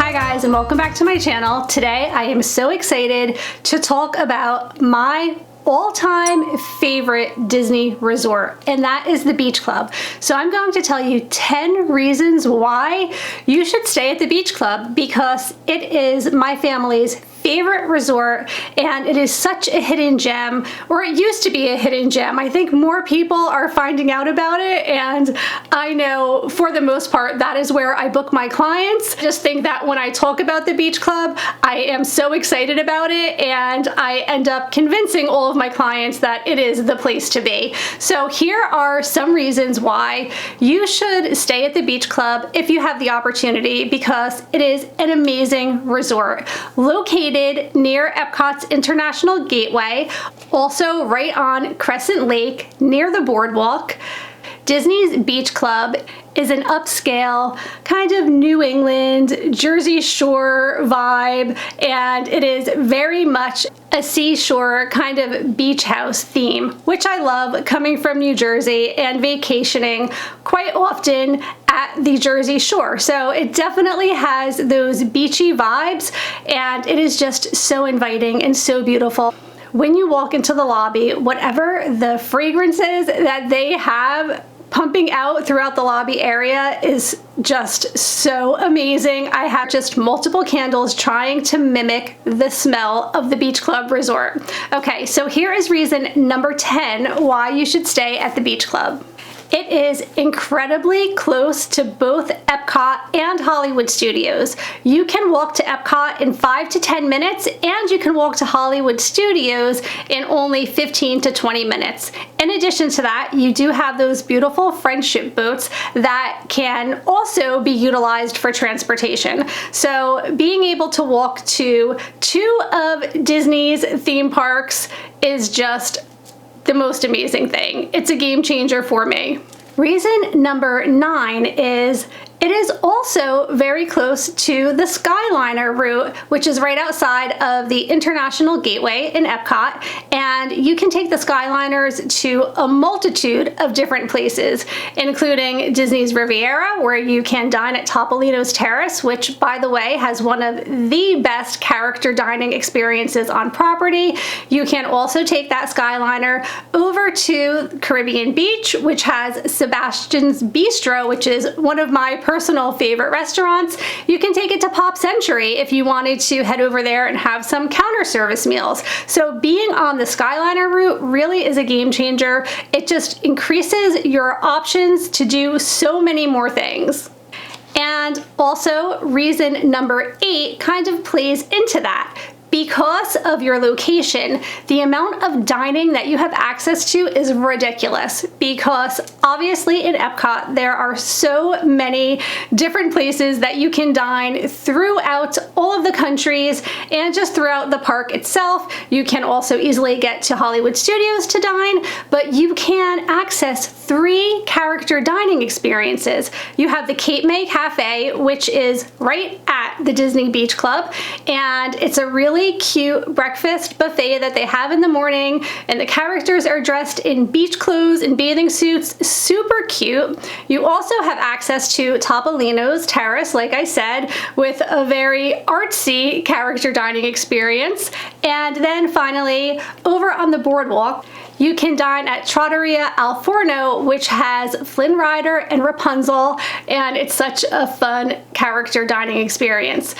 Hi guys, and welcome back to my channel. Today I am so excited to talk about my all-time favorite Disney resort, and that is the Beach Club. So I'm going to tell you 10 reasons why you should stay at the Beach Club, because it is my family's favorite resort and it is such a hidden gem, or it used to be a hidden gem. I think more people are finding out about it, and I know for the most part that is where I book my clients. I just think that when I talk about the Beach Club, I am so excited about it and I end up convincing all of my clients that it is the place to be. So here are some reasons why you should stay at the Beach Club if you have the opportunity, because it is an amazing resort located near Epcot's International Gateway, also right on Crescent Lake near the boardwalk. Disney's Beach Club is an upscale kind of New England, Jersey Shore vibe, and it is very much a seashore kind of beach house theme, which I love, coming from New Jersey and vacationing quite often at the Jersey Shore. So it definitely has those beachy vibes, and it is just so inviting and so beautiful. When you walk into the lobby, whatever the fragrances that they have pumping out throughout the lobby area is just so amazing. I have just multiple candles trying to mimic the smell of the Beach Club resort. Okay, so here is reason number 10 why you should stay at the Beach Club. It is incredibly close to both Epcot and Hollywood Studios. You can walk to Epcot in 5 to 10 minutes, and you can walk to Hollywood Studios in only 15 to 20 minutes. In addition to that, you do have those beautiful friendship boats that can also be utilized for transportation. So being able to walk to 2 of Disney's theme parks is just the most amazing thing. It's a game changer for me. Reason number 9 is it is also very close to the Skyliner route, which is right outside of the International Gateway in Epcot, and you can take the Skyliners to a multitude of different places, including Disney's Riviera, where you can dine at Topolino's Terrace, which, by the way, has one of the best character dining experiences on property. You can also take that Skyliner over to Caribbean Beach, which has Sebastian's Bistro, which is one of my personal favorite restaurants. You can take it to Pop Century if you wanted to head over there and have some counter service meals. So being on the Skyliner route really is a game changer. It just increases your options to do so many more things. And also, reason number 8 kind of plays into that. Because of your location, the amount of dining that you have access to is ridiculous, because obviously in Epcot there are so many different places that you can dine throughout all of the countries and just throughout the park itself. You can also easily get to Hollywood Studios to dine, but you can access 3 character dining experiences. You have the Cape May Cafe, which is right at the Disney Beach Club, and it's a really cute breakfast buffet that they have in the morning, and the characters are dressed in beach clothes and bathing suits, super cute. You also have access to Topolino's Terrace, like I said, with a very artsy character dining experience. And then finally, over on the boardwalk, you can dine at Trattoria Al Forno, which has Flynn Rider and Rapunzel, and it's such a fun character dining experience.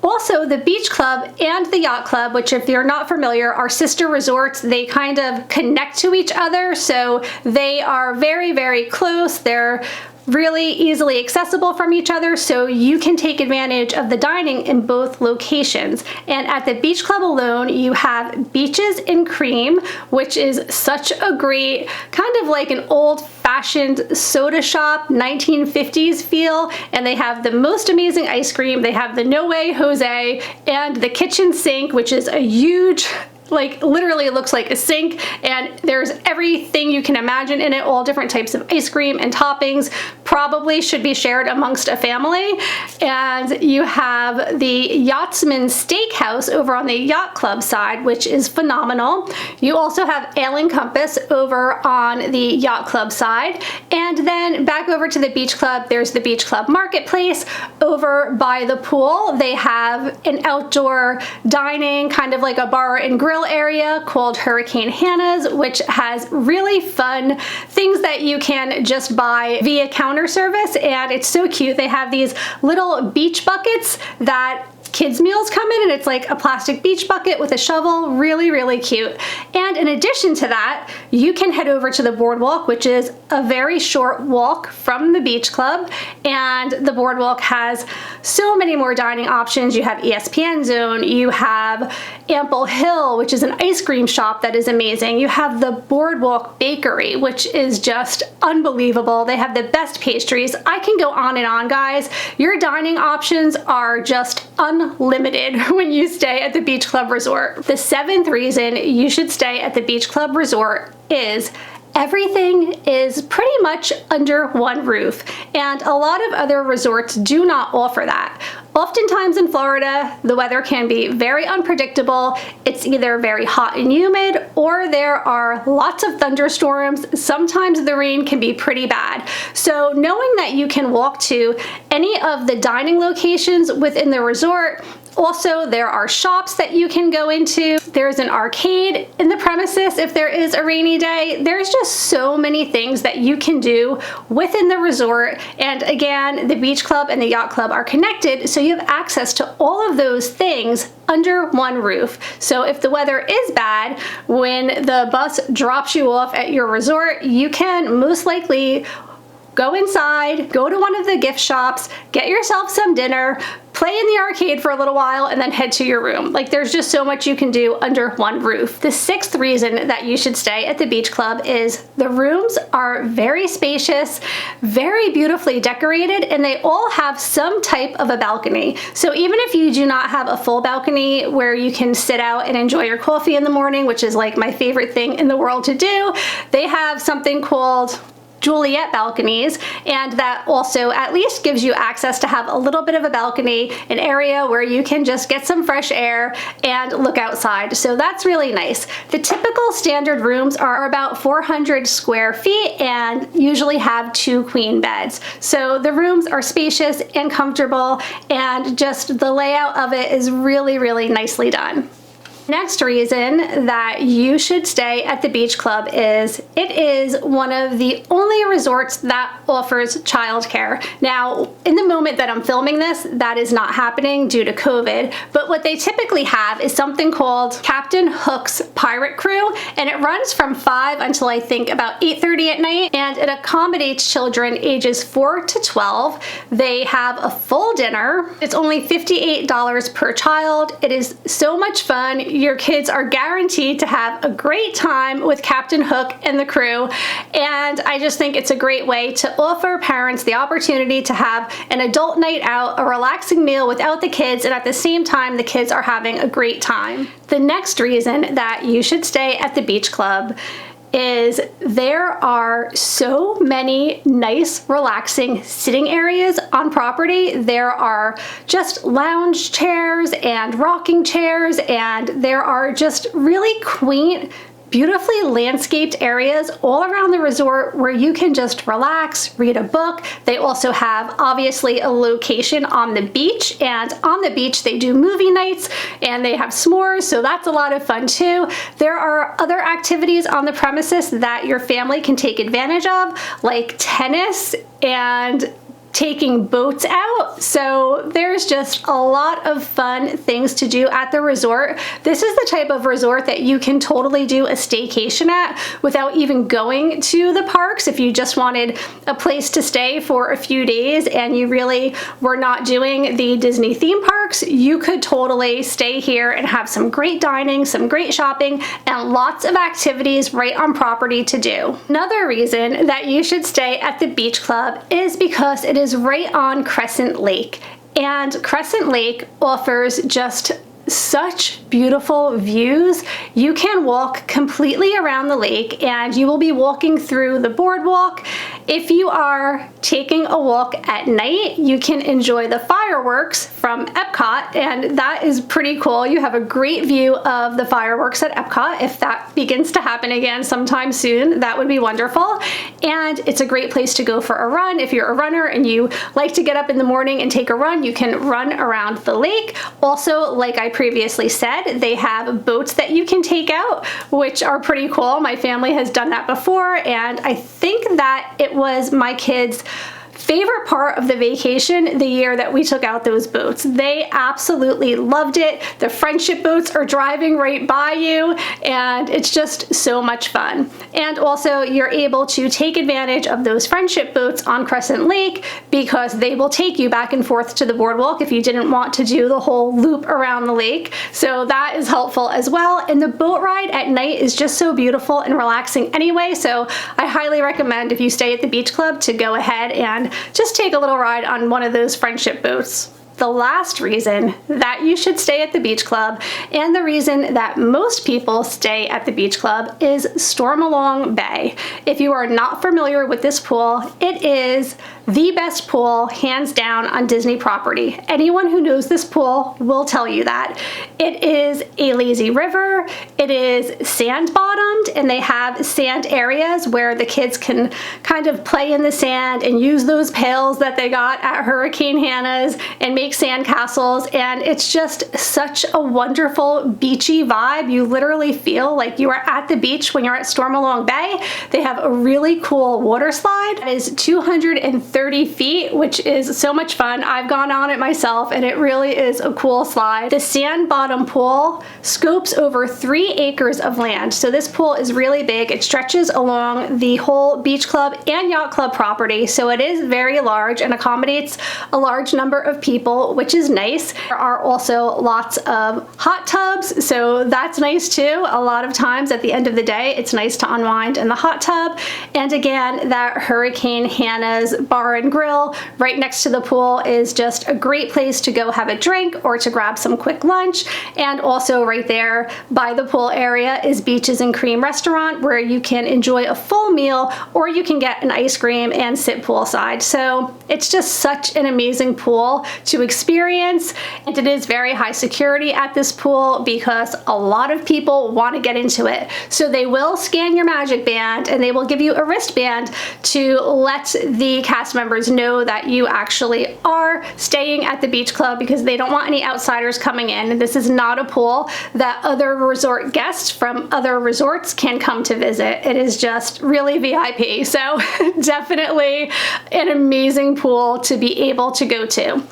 Also, the Beach Club and the Yacht Club, which if you're not familiar, are sister resorts. They kind of connect to each other, so they are very, very close. They're really easily accessible from each other, so you can take advantage of the dining in both locations. And at the Beach Club alone, you have Beaches in Cream, which is such a great, kind of like an old-fashioned soda shop, 1950s feel, and they have the most amazing ice cream. They have the No Way Jose and the kitchen sink, which is a huge, like, literally it looks like a sink, and there's everything you can imagine in it, all different types of ice cream and toppings. probably should be shared amongst a family. And you have the Yachtsman Steakhouse over on the Yacht Club side, which is phenomenal. You also have Ale and Compass over on the Yacht Club side. And then back over to the Beach Club, there's the Beach Club Marketplace. Over by the pool, they have an outdoor dining, kind of like a bar and grill area called Hurricane Hannah's, which has really fun things that you can just buy via counter service, and it's so cute. They have these little beach buckets that kids meals come in, and it's like a plastic beach bucket with a shovel. Really, really cute. And in addition to that, you can head over to the boardwalk, which is a very short walk from the Beach Club, and the boardwalk has so many more dining options. You have ESPN Zone, you have Ample Hill, which is an ice cream shop that is amazing. You have the Boardwalk Bakery, which is just unbelievable. They have the best pastries. I can go on and on, guys. Your dining options are just unlimited when you stay at the Beach Club Resort. The 7th reason you should stay at the Beach Club Resort is everything is pretty much under one roof, and a lot of other resorts do not offer that. Oftentimes in Florida, the weather can be very unpredictable. It's either very hot and humid, or there are lots of thunderstorms. Sometimes the rain can be pretty bad. So knowing that you can walk to any of the dining locations within the resort. Also, there are shops that you can go into. There's an arcade in the premises if there is a rainy day. There's just so many things that you can do within the resort. And again, the Beach Club and the Yacht Club are connected, so you have access to all of those things under one roof. So if the weather is bad, when the bus drops you off at your resort, you can most likely go inside, go to one of the gift shops, get yourself some dinner, play in the arcade for a little while, and then head to your room. Like, there's just so much you can do under one roof. The 6th reason that you should stay at the Beach Club is the rooms are very spacious, very beautifully decorated, and they all have some type of a balcony. So even if you do not have a full balcony where you can sit out and enjoy your coffee in the morning, which is like my favorite thing in the world to do, they have something called Juliet balconies, and that also at least gives you access to have a little bit of a balcony, an area where you can just get some fresh air and look outside. So that's really nice. The typical standard rooms are about 400 square feet and usually have 2 queen beds. So the rooms are spacious and comfortable, and just the layout of it is really, really nicely done. Next reason that you should stay at the Beach Club is it is one of the only resorts that offers childcare. Now, in the moment that I'm filming this, that is not happening due to COVID, but what they typically have is something called Captain Hook's Pirate Crew, and it runs from 5 until I think about 8:30 at night, and it accommodates children ages 4 to 12. They have a full dinner. It's only $58 per child. It is so much fun. Your kids are guaranteed to have a great time with Captain Hook and the crew, and I just think it's a great way to offer parents the opportunity to have an adult night out, a relaxing meal without the kids, and at the same time the kids are having a great time. The next reason that you should stay at the Beach Club is there are so many nice, relaxing sitting areas on property. There are just lounge chairs and rocking chairs, and there are just really quaint, beautifully landscaped areas all around the resort where you can just relax, read a book. They also have obviously a location on the beach, and on the beach they do movie nights and they have s'mores, so that's a lot of fun too. There are other activities on the premises that your family can take advantage of, like tennis and taking boats out. So there's just a lot of fun things to do at the resort. This is the type of resort that you can totally do a staycation at without even going to the parks. If you just wanted a place to stay for a few days and you really were not doing the Disney theme parks, you could totally stay here and have some great dining, some great shopping, and lots of activities right on property to do. Another reason that you should stay at the Beach Club is because it is right on Crescent Lake, and Crescent Lake offers just such beautiful views. You can walk completely around the lake and you will be walking through the boardwalk, If you are taking a walk at night, you can enjoy the fireworks from Epcot, and that is pretty cool. You have a great view of the fireworks at Epcot. If that begins to happen again sometime soon, that would be wonderful. And it's a great place to go for a run. If you're a runner and you like to get up in the morning and take a run, you can run around the lake. Also, like I previously said, they have boats that you can take out, which are pretty cool. My family has done that before, and I think that it was my kids' favorite part of the vacation the year that we took out those boats. They absolutely loved it. The friendship boats are driving right by you, and it's just so much fun. And also, you're able to take advantage of those friendship boats on Crescent Lake because they will take you back and forth to the boardwalk if you didn't want to do the whole loop around the lake. So that is helpful as well. And the boat ride at night is just so beautiful and relaxing anyway, so I highly recommend, if you stay at the beach club, to go ahead and just take a little ride on one of those friendship boats. The last reason that you should stay at the beach club, and the reason that most people stay at the beach club, is Stormalong Bay. If you are not familiar with this pool, it is the best pool, hands down, on Disney property. Anyone who knows this pool will tell you that. It is a lazy river, it is sand bottomed, and they have sand areas where the kids can kind of play in the sand and use those pails that they got at Hurricane Hannah's and make sand castles, and it's just such a wonderful beachy vibe. You literally feel like you are at the beach when you're at Stormalong Bay. They have a really cool water slide that is 230 feet, which is so much fun. I've gone on it myself, and it really is a cool slide. The sand bottom pool scopes over 3 acres of land, so this pool is really big. It stretches along the whole beach club and yacht club property, so it is very large and accommodates a large number of people, which is nice. There are also lots of hot tubs, so that's nice too. A lot of times at the end of the day, it's nice to unwind in the hot tub. And again, that Hurricane Hannah's Bar and Grill right next to the pool is just a great place to go have a drink or to grab some quick lunch. And also right there by the pool area is Beaches and Cream Restaurant, where you can enjoy a full meal, or you can get an ice cream and sit poolside. So it's just such an amazing pool to experience, and it is very high security at this pool because a lot of people want to get into it. So they will scan your magic band, and they will give you a wristband to let the cast members know that you actually are staying at the beach club, because they don't want any outsiders coming in. This is not a pool that other resort guests from other resorts can come to visit. It is just really VIP. So definitely an amazing pool to be able to go to.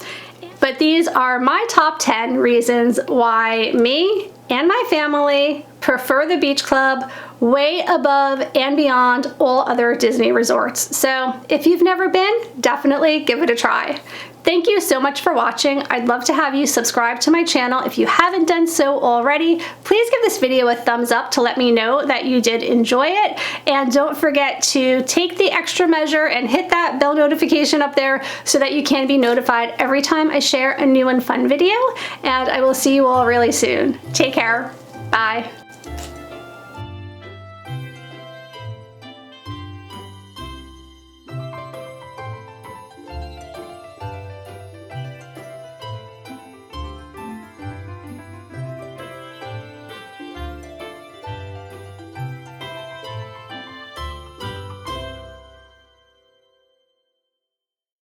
But these are my top 10 reasons why me and my family prefer the beach club way above and beyond all other Disney resorts. So if you've never been, definitely give it a try. Thank you so much for watching. I'd love to have you subscribe to my channel if you haven't done so already. Please give this video a thumbs up to let me know that you did enjoy it. And don't forget to take the extra measure and hit that bell notification up there so that you can be notified every time I share a new and fun video. And I will see you all really soon. Take care. Bye.